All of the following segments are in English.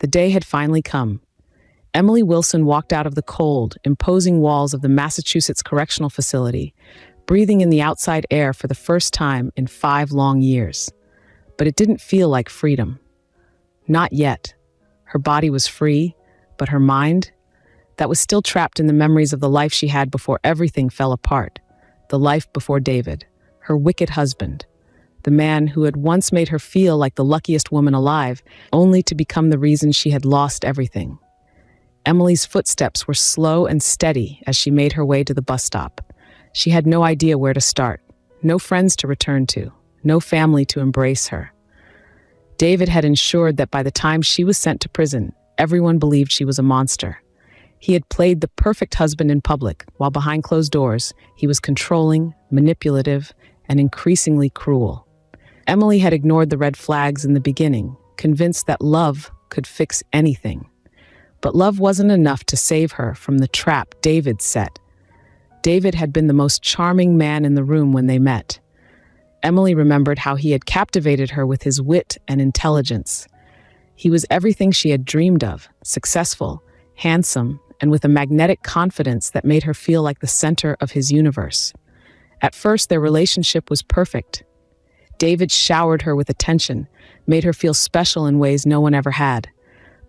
The day had finally come. Emily Wilson walked out of the cold, imposing walls of the Massachusetts Correctional Facility, breathing in the outside air for the first time in 5 long years. But it didn't feel like freedom. Not yet. Her body was free, but her mind? That was still trapped in the memories of the life she had before everything fell apart. The life before David, her wicked husband. The man who had once made her feel like the luckiest woman alive, only to become the reason she had lost everything. Emily's footsteps were slow and steady as she made her way to the bus stop. She had no idea where to start, no friends to return to, no family to embrace her. David had ensured that by the time she was sent to prison, everyone believed she was a monster. He had played the perfect husband in public, while behind closed doors, he was controlling, manipulative, and increasingly cruel. Emily had ignored the red flags in the beginning, convinced that love could fix anything. But love wasn't enough to save her from the trap David set. David had been the most charming man in the room when they met. Emily remembered how he had captivated her with his wit and intelligence. He was everything she had dreamed of, successful, handsome, and with a magnetic confidence that made her feel like the center of his universe. At first, their relationship was perfect. David showered her with attention, made her feel special in ways no one ever had.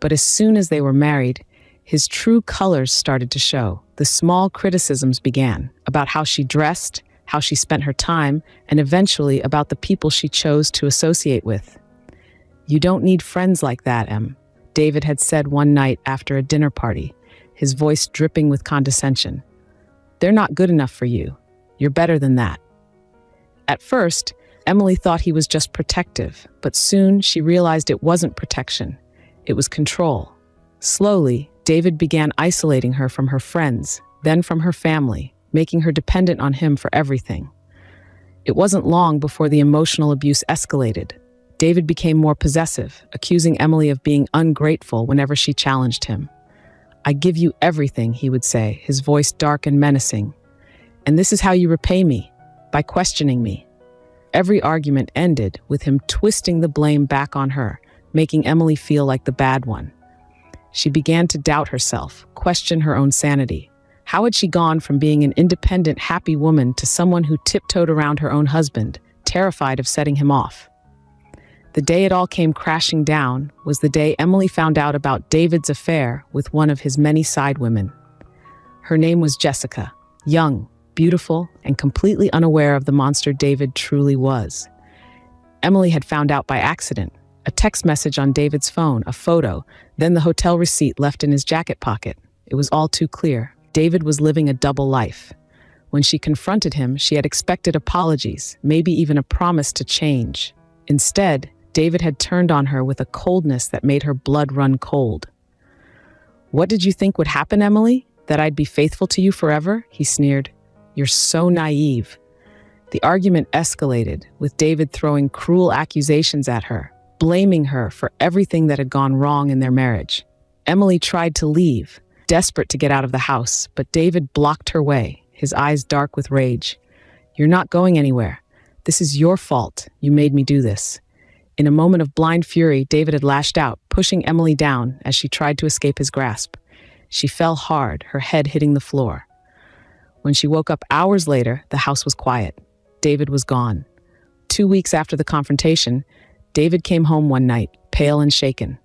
But as soon as they were married, his true colors started to show. The small criticisms began about how she dressed, how she spent her time, and eventually about the people she chose to associate with. "You don't need friends like that, Em," David had said one night after a dinner party, his voice dripping with condescension. "They're not good enough for you. You're better than that." At first, Emily thought he was just protective, but soon she realized it wasn't protection. It was control. Slowly, David began isolating her from her friends, then from her family, making her dependent on him for everything. It wasn't long before the emotional abuse escalated. David became more possessive, accusing Emily of being ungrateful whenever she challenged him. "I give you everything," he would say, his voice dark and menacing. "And this is how you repay me, by questioning me." Every argument ended with him twisting the blame back on her, making Emily feel like the bad one. She began to doubt herself, question her own sanity. How had she gone from being an independent, happy woman to someone who tiptoed around her own husband, terrified of setting him off? The day it all came crashing down was the day Emily found out about David's affair with one of his many side women. Her name was Jessica, young, beautiful, and completely unaware of the monster David truly was. Emily had found out by accident. A text message on David's phone, a photo, then the hotel receipt left in his jacket pocket. It was all too clear. David was living a double life. When she confronted him, she had expected apologies, maybe even a promise to change. Instead, David had turned on her with a coldness that made her blood run cold. "What did you think would happen, Emily? That I'd be faithful to you forever?" he sneered. "You're so naive." The argument escalated, with David throwing cruel accusations at her, blaming her for everything that had gone wrong in their marriage. Emily tried to leave, desperate to get out of the house, but David blocked her way, his eyes dark with rage. "You're not going anywhere. This is your fault. You made me do this." In a moment of blind fury, David had lashed out, pushing Emily down as she tried to escape his grasp. She fell hard, her head hitting the floor. When she woke up hours later, the house was quiet. David was gone. 2 weeks after the confrontation, David came home one night, pale and shaken.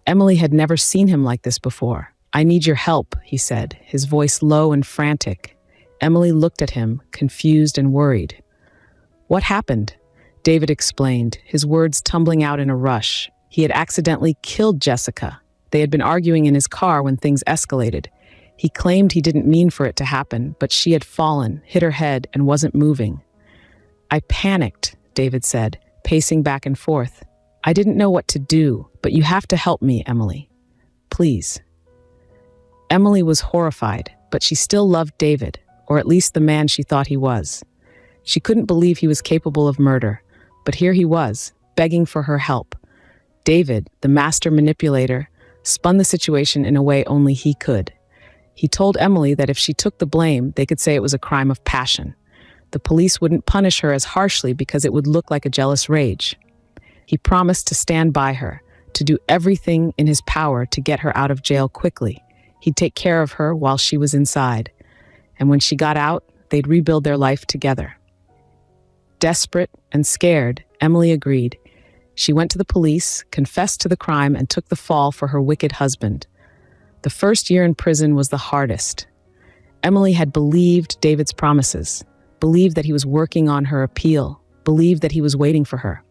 Emily had never seen him like this before. "I need your help," he said, his voice low and frantic. Emily looked at him, confused and worried. "What happened?" David explained, his words tumbling out in a rush. He had accidentally killed Jessica. They had been arguing in his car when things escalated. He claimed he didn't mean for it to happen, but she had fallen, hit her head, and wasn't moving. "I panicked," David said, pacing back and forth. "I didn't know what to do, but you have to help me, Emily. Please." Emily was horrified, but she still loved David, or at least the man she thought he was. She couldn't believe he was capable of murder, but here he was, begging for her help. David, the master manipulator, spun the situation in a way only he could. He told Emily that if she took the blame, they could say it was a crime of passion. The police wouldn't punish her as harshly because it would look like a jealous rage. He promised to stand by her, to do everything in his power to get her out of jail quickly. He'd take care of her while she was inside, and when she got out, they'd rebuild their life together. Desperate and scared, Emily agreed. She went to the police, confessed to the crime, and took the fall for her wicked husband. The first year in prison was the hardest. Emily had believed David's promises, believed that he was working on her appeal, believed that he was waiting for her.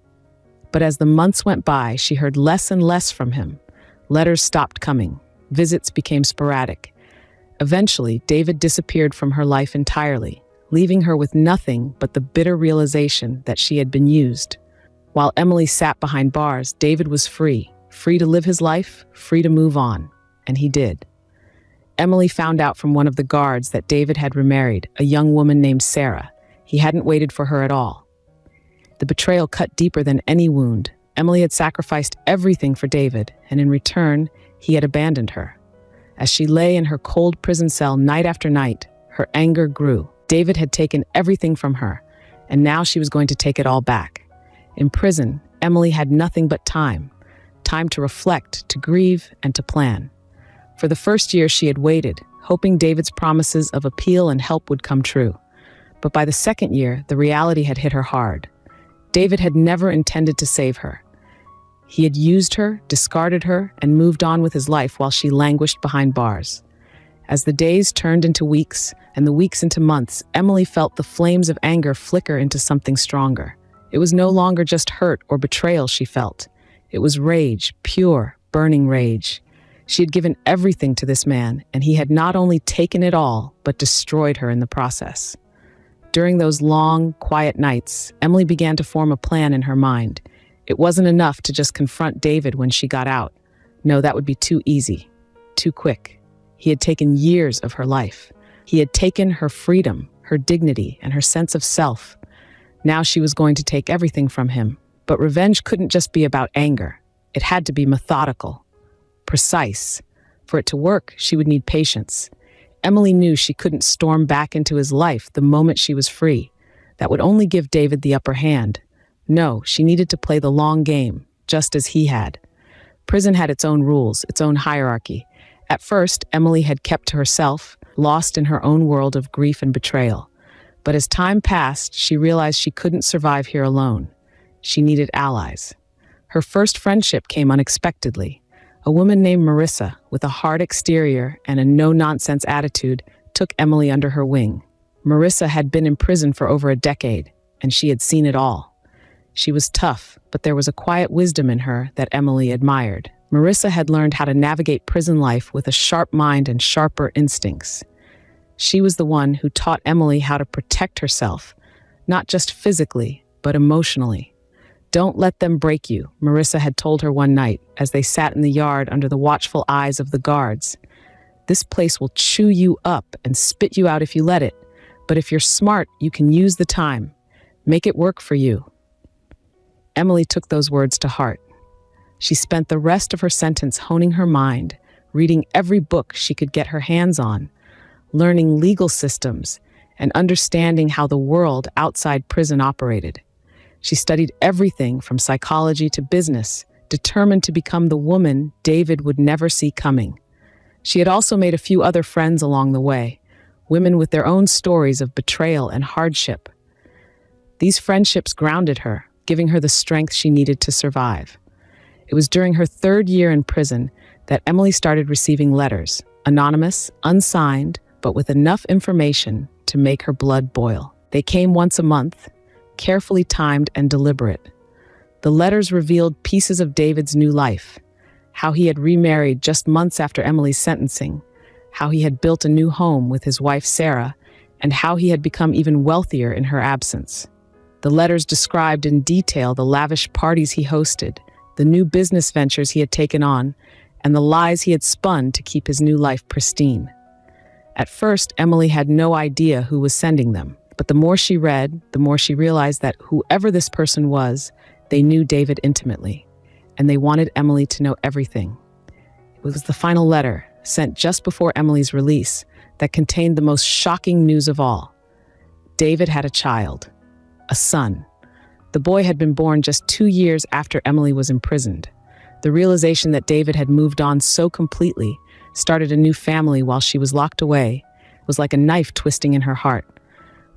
But as the months went by, she heard less and less from him. Letters stopped coming. Visits became sporadic. Eventually, David disappeared from her life entirely, leaving her with nothing but the bitter realization that she had been used. While Emily sat behind bars, David was free to live his life, free to move on, and he did. Emily found out from one of the guards that David had remarried a young woman named Sarah. He hadn't waited for her at all. The betrayal cut deeper than any wound. Emily had sacrificed everything for David, and in return, he had abandoned her. As she lay in her cold prison cell night after night, her anger grew. David had taken everything from her, and now she was going to take it all back. In prison, Emily had nothing but time to reflect, to grieve, and to plan. For the first year, she had waited, hoping David's promises of appeal and help would come true. But by the second year, the reality had hit her hard. David had never intended to save her. He had used her, discarded her, and moved on with his life while she languished behind bars. As the days turned into weeks, and the weeks into months, Emily felt the flames of anger flicker into something stronger. It was no longer just hurt or betrayal she felt. It was rage, pure, burning rage. She had given everything to this man, and he had not only taken it all, but destroyed her in the process. During those long, quiet nights, Emily began to form a plan in her mind. It wasn't enough to just confront David when she got out. No, that would be too easy, too quick. He had taken years of her life. He had taken her freedom, her dignity, and her sense of self. Now she was going to take everything from him. But revenge couldn't just be about anger. It had to be methodical, precise. For it to work, she would need patience. Emily knew she couldn't storm back into his life the moment she was free. That would only give David the upper hand. No, she needed to play the long game, just as he had. Prison had its own rules, its own hierarchy. At first, Emily had kept to herself, lost in her own world of grief and betrayal. But as time passed, she realized she couldn't survive here alone. She needed allies. Her first friendship came unexpectedly. A woman named Marissa, with a hard exterior and a no-nonsense attitude, took Emily under her wing. Marissa had been in prison for over a decade, and she had seen it all. She was tough, but there was a quiet wisdom in her that Emily admired. Marissa had learned how to navigate prison life with a sharp mind and sharper instincts. She was the one who taught Emily how to protect herself, not just physically, but emotionally. "Don't let them break you," Marissa had told her one night as they sat in the yard under the watchful eyes of the guards. "This place will chew you up and spit you out if you let it. But if you're smart, you can use the time. Make it work for you." Emily took those words to heart. She spent the rest of her sentence honing her mind, reading every book she could get her hands on, learning legal systems, and understanding how the world outside prison operated. She studied everything from psychology to business, determined to become the woman David would never see coming. She had also made a few other friends along the way, women with their own stories of betrayal and hardship. These friendships grounded her, giving her the strength she needed to survive. It was during her third year in prison that Emily started receiving letters, anonymous, unsigned, but with enough information to make her blood boil. They came once a month, carefully timed and deliberate. The letters revealed pieces of David's new life, how he had remarried just months after Emily's sentencing, how he had built a new home with his wife Sarah, and how he had become even wealthier in her absence. The letters described in detail the lavish parties he hosted, the new business ventures he had taken on, and the lies he had spun to keep his new life pristine. At first, Emily had no idea who was sending them, but the more she read, the more she realized that whoever this person was, they knew David intimately, and they wanted Emily to know everything. It was the final letter, sent just before Emily's release, that contained the most shocking news of all. David had a child, a son. The boy had been born just 2 years after Emily was imprisoned. The realization that David had moved on so completely, started a new family while she was locked away, was like a knife twisting in her heart.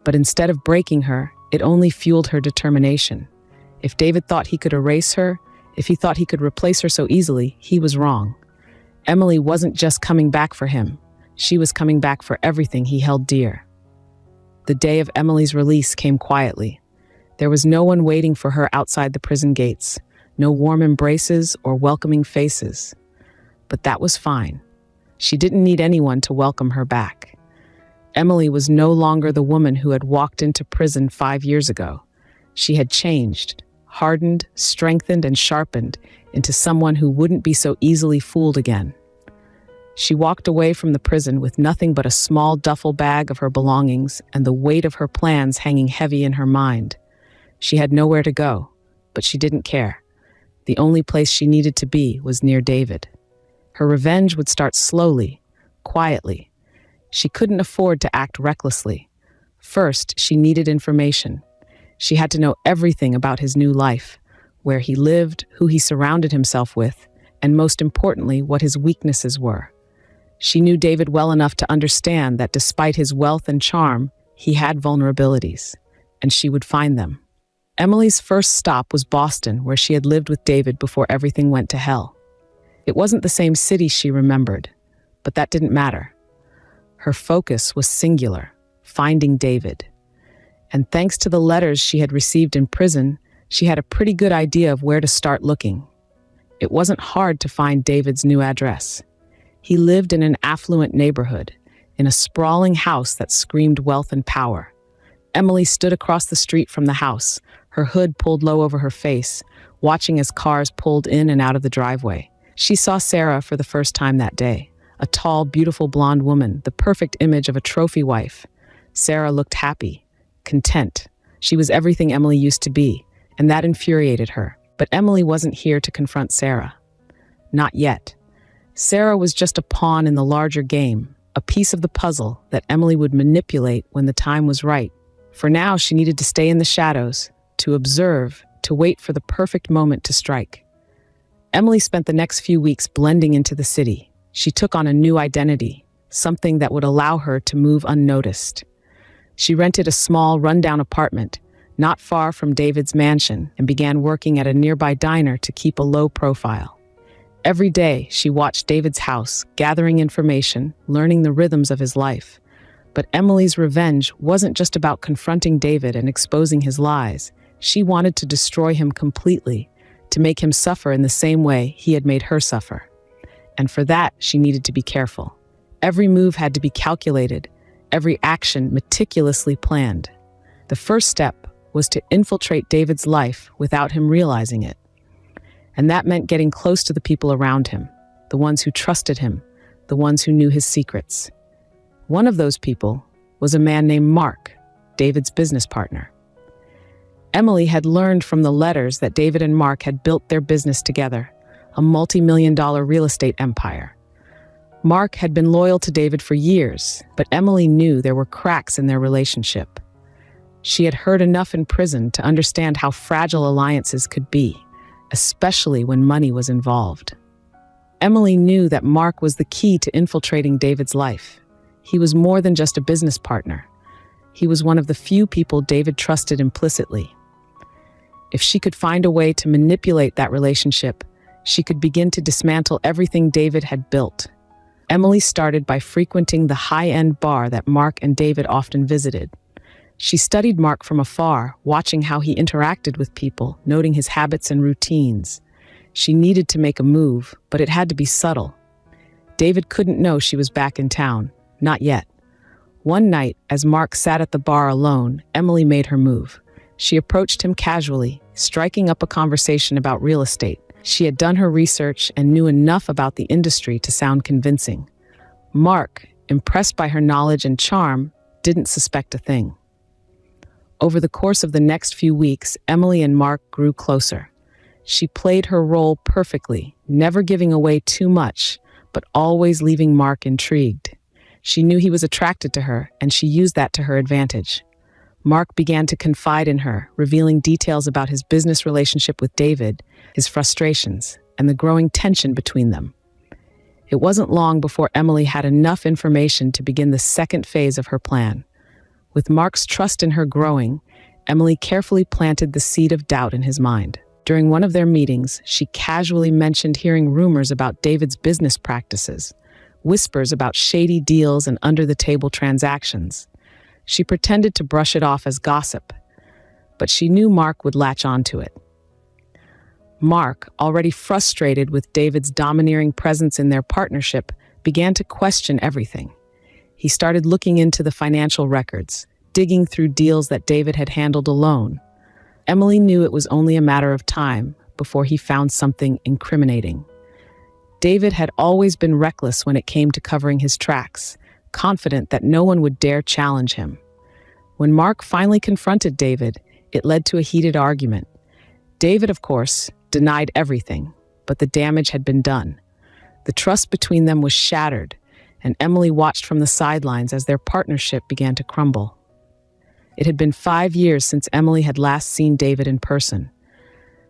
But instead of breaking her, it only fueled her determination. If David thought he could erase her, if he thought he could replace her so easily, he was wrong. Emily wasn't just coming back for him. She was coming back for everything he held dear. The day of Emily's release came quietly. There was no one waiting for her outside the prison gates, no warm embraces or welcoming faces. But that was fine. She didn't need anyone to welcome her back. Emily was no longer the woman who had walked into prison 5 years ago. She had changed, hardened, strengthened, and sharpened into someone who wouldn't be so easily fooled again. She walked away from the prison with nothing but a small duffel bag of her belongings and the weight of her plans hanging heavy in her mind. She had nowhere to go, but she didn't care. The only place she needed to be was near David. Her revenge would start slowly, quietly. She couldn't afford to act recklessly. First, she needed information. She had to know everything about his new life, where he lived, who he surrounded himself with, and most importantly, what his weaknesses were. She knew David well enough to understand that despite his wealth and charm, he had vulnerabilities, and she would find them. Emily's first stop was Boston, where she had lived with David before everything went to hell. It wasn't the same city she remembered, but that didn't matter. Her focus was singular, finding David. And thanks to the letters she had received in prison, she had a pretty good idea of where to start looking. It wasn't hard to find David's new address. He lived in an affluent neighborhood, in a sprawling house that screamed wealth and power. Emily stood across the street from the house, her hood pulled low over her face, watching as cars pulled in and out of the driveway. She saw Sarah for the first time that day, a tall, beautiful blonde woman, the perfect image of a trophy wife. Sarah looked happy, content. She was everything Emily used to be, and that infuriated her. But Emily wasn't here to confront Sarah. Not yet. Sarah was just a pawn in the larger game, a piece of the puzzle that Emily would manipulate when the time was right. For now, she needed to stay in the shadows, to observe, to wait for the perfect moment to strike. Emily spent the next few weeks blending into the city. She took on a new identity, something that would allow her to move unnoticed. She rented a small, rundown apartment, not far from David's mansion, and began working at a nearby diner to keep a low profile. Every day, she watched David's house, gathering information, learning the rhythms of his life. But Emily's revenge wasn't just about confronting David and exposing his lies. She wanted to destroy him completely, to make him suffer in the same way he had made her suffer. And for that, she needed to be careful. Every move had to be calculated, every action meticulously planned. The first step was to infiltrate David's life without him realizing it. And that meant getting close to the people around him, the ones who trusted him, the ones who knew his secrets. One of those people was a man named Mark, David's business partner. Emily had learned from the letters that David and Mark had built their business together, a multi-million-dollar real estate empire. Mark had been loyal to David for years, but Emily knew there were cracks in their relationship. She had heard enough in prison to understand how fragile alliances could be, especially when money was involved. Emily knew that Mark was the key to infiltrating David's life. He was more than just a business partner. He was one of the few people David trusted implicitly. If she could find a way to manipulate that relationship, she could begin to dismantle everything David had built. Emily started by frequenting the high-end bar that Mark and David often visited. She studied Mark from afar, watching how he interacted with people, noting his habits and routines. She needed to make a move, but it had to be subtle. David couldn't know she was back in town. Not yet. One night, as Mark sat at the bar alone, Emily made her move. She approached him casually, striking up a conversation about real estate. She had done her research and knew enough about the industry to sound convincing. Mark, impressed by her knowledge and charm, didn't suspect a thing. Over the course of the next few weeks, Emily and Mark grew closer. She played her role perfectly, never giving away too much, but always leaving Mark intrigued. She knew he was attracted to her, and she used that to her advantage. Mark began to confide in her, revealing details about his business relationship with David, his frustrations, and the growing tension between them. It wasn't long before Emily had enough information to begin the second phase of her plan. With Mark's trust in her growing, Emily carefully planted the seed of doubt in his mind. During one of their meetings, she casually mentioned hearing rumors about David's business practices, whispers about shady deals and under-the-table transactions. She pretended to brush it off as gossip, but she knew Mark would latch onto it. Mark, already frustrated with David's domineering presence in their partnership, began to question everything. He started looking into the financial records, digging through deals that David had handled alone. Emily knew it was only a matter of time before he found something incriminating. David had always been reckless when it came to covering his tracks, confident that no one would dare challenge him. When Mark finally confronted David, it led to a heated argument. David, of course, denied everything, but the damage had been done. The trust between them was shattered, and Emily watched from the sidelines as their partnership began to crumble. It had been 5 years since Emily had last seen David in person.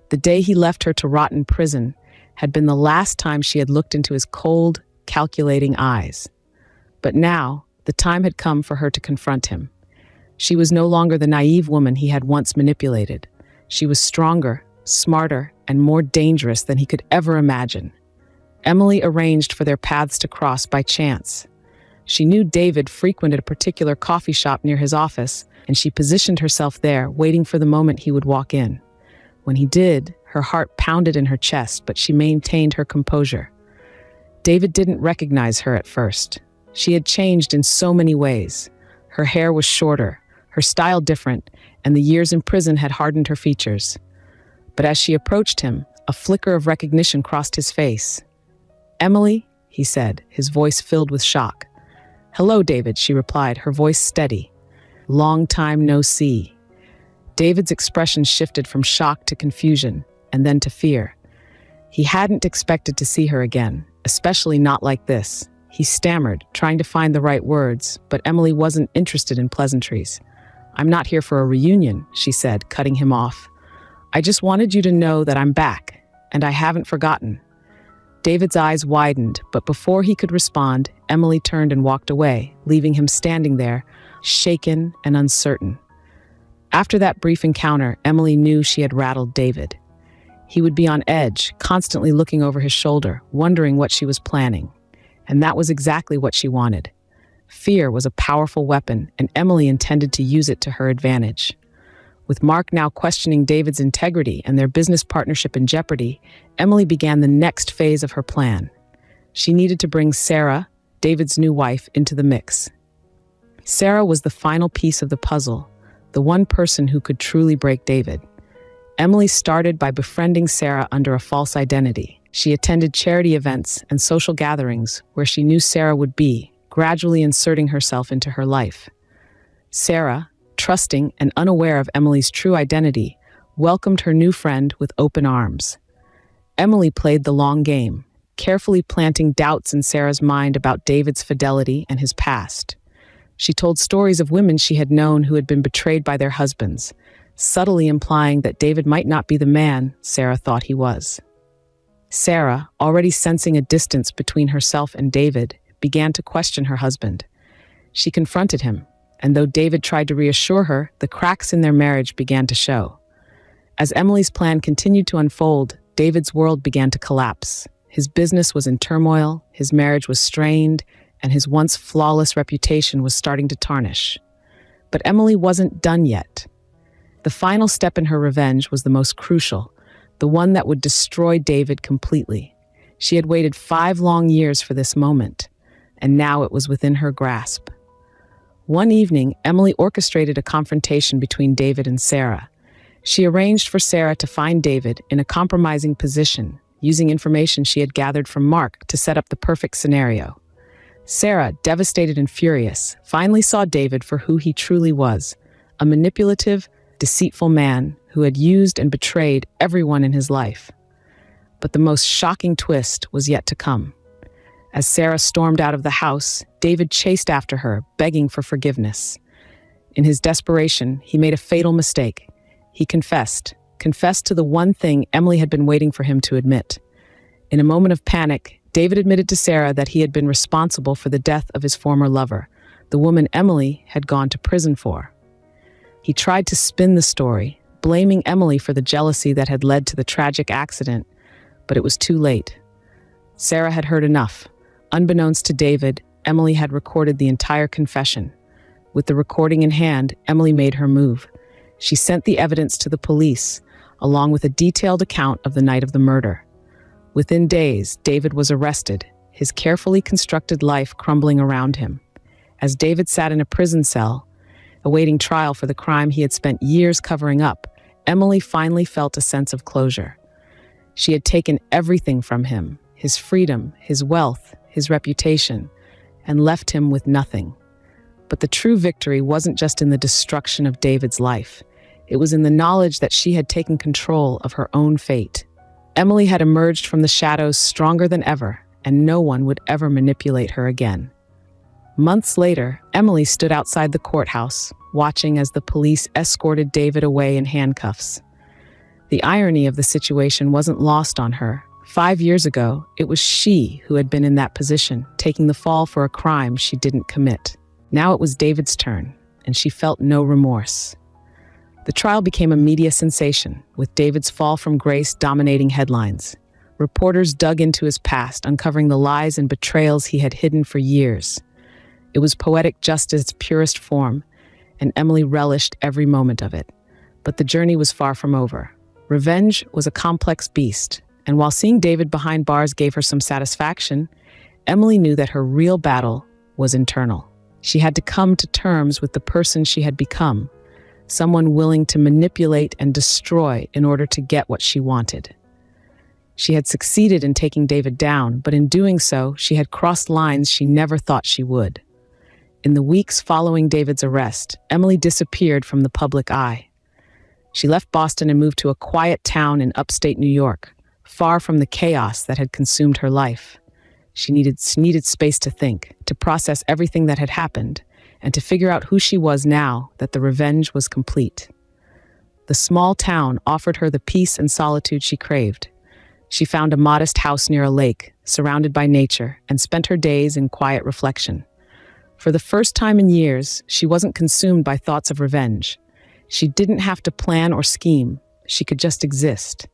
The day he left her to rot in prison had been the last time she had looked into his cold, calculating eyes. But now, the time had come for her to confront him. She was no longer the naive woman he had once manipulated. She was stronger, smarter, and more dangerous than he could ever imagine. Emily arranged for their paths to cross by chance. She knew David frequented a particular coffee shop near his office, and she positioned herself there, waiting for the moment he would walk in. When he did, her heart pounded in her chest, but she maintained her composure. David didn't recognize her at first. She had changed in so many ways. Her hair was shorter, her style different, and the years in prison had hardened her features. But as she approached him, a flicker of recognition crossed his face. "Emily," he said, his voice filled with shock. "Hello, David," she replied, her voice steady. "Long time no see." David's expression shifted from shock to confusion, and then to fear. He hadn't expected to see her again, especially not like this. He stammered, trying to find the right words, but Emily wasn't interested in pleasantries. "I'm not here for a reunion," she said, cutting him off. "I just wanted you to know that I'm back, and I haven't forgotten." David's eyes widened, but before he could respond, Emily turned and walked away, leaving him standing there, shaken and uncertain. After that brief encounter, Emily knew she had rattled David. He would be on edge, constantly looking over his shoulder, wondering what she was planning. And that was exactly what she wanted. Fear was a powerful weapon, and Emily intended to use it to her advantage. With Mark now questioning David's integrity and their business partnership in jeopardy, Emily began the next phase of her plan. She needed to bring Sarah, David's new wife, into the mix. Sarah was the final piece of the puzzle, the one person who could truly break David. Emily started by befriending Sarah under a false identity. She attended charity events and social gatherings where she knew Sarah would be, gradually inserting herself into her life. Sarah, trusting and unaware of Emily's true identity, welcomed her new friend with open arms. Emily played the long game, carefully planting doubts in Sarah's mind about David's fidelity and his past. She told stories of women she had known who had been betrayed by their husbands, subtly implying that David might not be the man Sarah thought he was. Sarah, already sensing a distance between herself and David, began to question her husband. She confronted him, and though David tried to reassure her, the cracks in their marriage began to show. As Emily's plan continued to unfold, David's world began to collapse. His business was in turmoil, his marriage was strained, and his once flawless reputation was starting to tarnish. But Emily wasn't done yet. The final step in her revenge was the most crucial, the one that would destroy David completely. She had waited 5 long years for this moment, and now it was within her grasp. One evening, Emily orchestrated a confrontation between David and Sarah. She arranged for Sarah to find David in a compromising position, using information she had gathered from Mark to set up the perfect scenario. Sarah, devastated and furious, finally saw David for who he truly was, a manipulative, deceitful man who had used and betrayed everyone in his life. But the most shocking twist was yet to come. As Sarah stormed out of the house, David chased after her, begging for forgiveness. In his desperation, he made a fatal mistake. He confessed to the one thing Emily had been waiting for him to admit. In a moment of panic, David admitted to Sarah that he had been responsible for the death of his former lover, the woman Emily had gone to prison for. He tried to spin the story, blaming Emily for the jealousy that had led to the tragic accident, but it was too late. Sarah had heard enough. Unbeknownst to David, Emily had recorded the entire confession. With the recording in hand, Emily made her move. She sent the evidence to the police, along with a detailed account of the night of the murder. Within days, David was arrested, his carefully constructed life crumbling around him. As David sat in a prison cell, awaiting trial for the crime he had spent years covering up, Emily finally felt a sense of closure. She had taken everything from him, his freedom, his wealth, his reputation, and left him with nothing. But the true victory wasn't just in the destruction of David's life. It was in the knowledge that she had taken control of her own fate. Emily had emerged from the shadows stronger than ever, and no one would ever manipulate her again. Months later, Emily stood outside the courthouse, watching as the police escorted David away in handcuffs. The irony of the situation wasn't lost on her. 5 years ago, it was she who had been in that position, taking the fall for a crime she didn't commit. Now it was David's turn, and she felt no remorse. The trial became a media sensation, with David's fall from grace dominating headlines. Reporters dug into his past, uncovering the lies and betrayals he had hidden for years. It was poetic justice's purest form, and Emily relished every moment of it. But the journey was far from over. Revenge was a complex beast, and while seeing David behind bars gave her some satisfaction, Emily knew that her real battle was internal. She had to come to terms with the person she had become, someone willing to manipulate and destroy in order to get what she wanted. She had succeeded in taking David down, but in doing so, she had crossed lines she never thought she would. In the weeks following David's arrest, Emily disappeared from the public eye. She left Boston and moved to a quiet town in upstate New York, far from the chaos that had consumed her life. She needed space to think, to process everything that had happened, and to figure out who she was now that the revenge was complete. The small town offered her the peace and solitude she craved. She found a modest house near a lake, surrounded by nature, and spent her days in quiet reflection. For the first time in years, she wasn't consumed by thoughts of revenge. She didn't have to plan or scheme. She could just exist.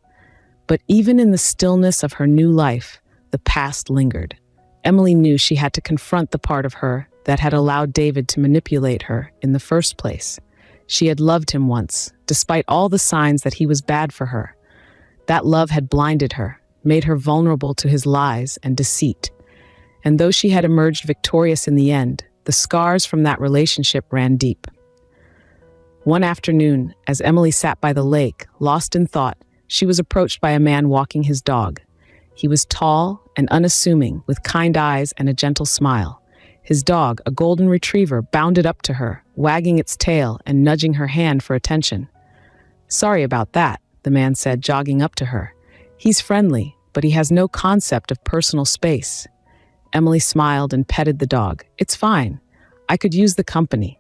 But even in the stillness of her new life, the past lingered. Emily knew she had to confront the part of her that had allowed David to manipulate her in the first place. She had loved him once, despite all the signs that he was bad for her. That love had blinded her, made her vulnerable to his lies and deceit. And though she had emerged victorious in the end, the scars from that relationship ran deep. One afternoon, as Emily sat by the lake, lost in thought, she was approached by a man walking his dog. He was tall and unassuming, with kind eyes and a gentle smile. His dog, a golden retriever, bounded up to her, wagging its tail and nudging her hand for attention. "Sorry about that," the man said, jogging up to her. "He's friendly, but he has no concept of personal space." Emily smiled and petted the dog. "It's fine. I could use the company."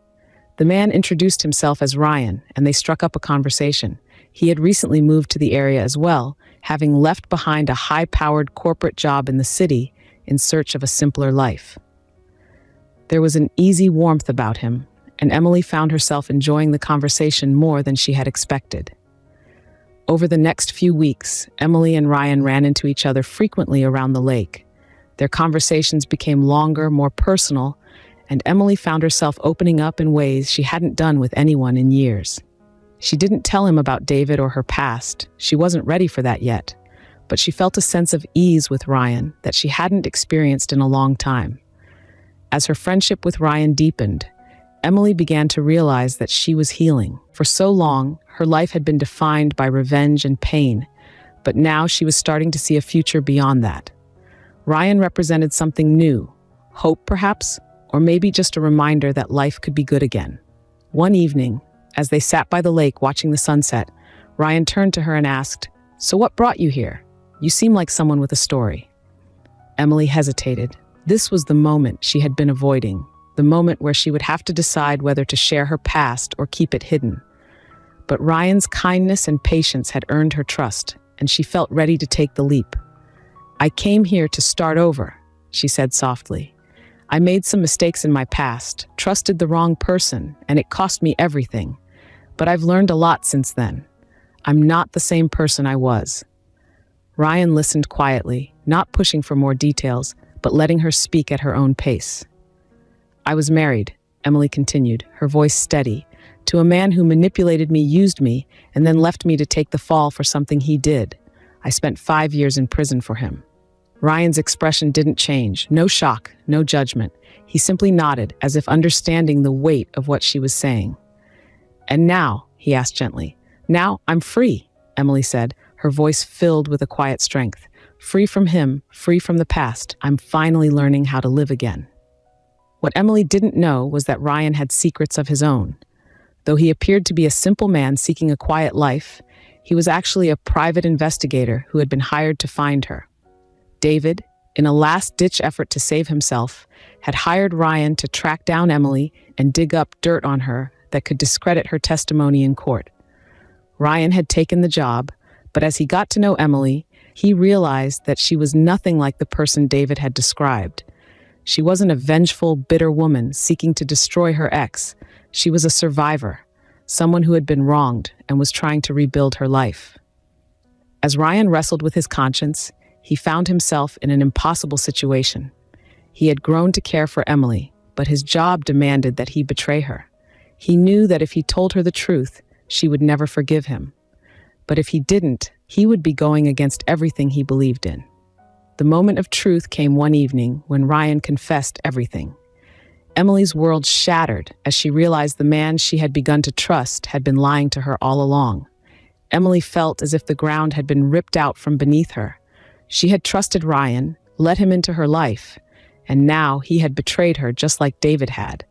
The man introduced himself as Ryan, and they struck up a conversation. He had recently moved to the area as well, having left behind a high-powered corporate job in the city in search of a simpler life. There was an easy warmth about him, and Emily found herself enjoying the conversation more than she had expected. Over the next few weeks, Emily and Ryan ran into each other frequently around the lake. Their conversations became longer, more personal, and Emily found herself opening up in ways she hadn't done with anyone in years. She didn't tell him about David or her past. She wasn't ready for that yet, but she felt a sense of ease with Ryan that she hadn't experienced in a long time. As her friendship with Ryan deepened, Emily began to realize that she was healing. For so long, her life had been defined by revenge and pain, but now she was starting to see a future beyond that. Ryan represented something new, hope perhaps, or maybe just a reminder that life could be good again. One evening, as they sat by the lake watching the sunset, Ryan turned to her and asked, "So what brought you here? You seem like someone with a story." Emily hesitated. This was the moment she had been avoiding, the moment where she would have to decide whether to share her past or keep it hidden. But Ryan's kindness and patience had earned her trust, and she felt ready to take the leap. "I came here to start over," she said softly. "I made some mistakes in my past, trusted the wrong person, and it cost me everything. But I've learned a lot since then. I'm not the same person I was." Ryan listened quietly, not pushing for more details, but letting her speak at her own pace. "I was married," Emily continued, her voice steady, "to a man who manipulated me, used me, and then left me to take the fall for something he did. I spent 5 years in prison for him." Ryan's expression didn't change. No shock, no judgment. He simply nodded, as if understanding the weight of what she was saying. "And now," he asked gently. "Now I'm free," Emily said, her voice filled with a quiet strength. "Free from him, free from the past. I'm finally learning how to live again." What Emily didn't know was that Ryan had secrets of his own. Though he appeared to be a simple man seeking a quiet life, he was actually a private investigator who had been hired to find her. David, in a last-ditch effort to save himself, had hired Ryan to track down Emily and dig up dirt on her that could discredit her testimony in court. Ryan had taken the job, but as he got to know Emily, he realized that she was nothing like the person David had described. She wasn't a vengeful, bitter woman seeking to destroy her ex. She was a survivor, someone who had been wronged and was trying to rebuild her life. As Ryan wrestled with his conscience, he found himself in an impossible situation. He had grown to care for Emily, but his job demanded that he betray her. He knew that if he told her the truth, she would never forgive him. But if he didn't, he would be going against everything he believed in. The moment of truth came one evening when Ryan confessed everything. Emily's world shattered as she realized the man she had begun to trust had been lying to her all along. Emily felt as if the ground had been ripped out from beneath her. She had trusted Ryan, let him into her life, and now he had betrayed her just like David had.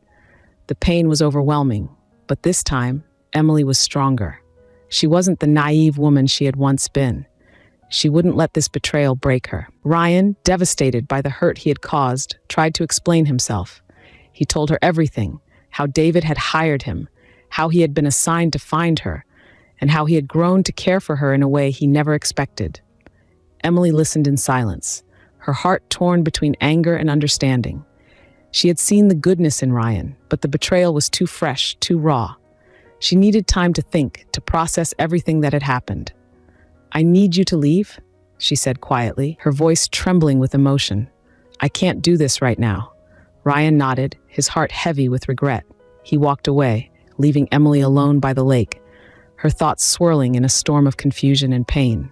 The pain was overwhelming, but this time, Emily was stronger. She wasn't the naive woman she had once been. She wouldn't let this betrayal break her. Ryan, devastated by the hurt he had caused, tried to explain himself. He told her everything, how David had hired him, how he had been assigned to find her, and how he had grown to care for her in a way he never expected. Emily listened in silence, her heart torn between anger and understanding. She had seen the goodness in Ryan, but the betrayal was too fresh, too raw. She needed time to think, to process everything that had happened. "I need you to leave," she said quietly, her voice trembling with emotion. "I can't do this right now." Ryan nodded, his heart heavy with regret. He walked away, leaving Emily alone by the lake, her thoughts swirling in a storm of confusion and pain.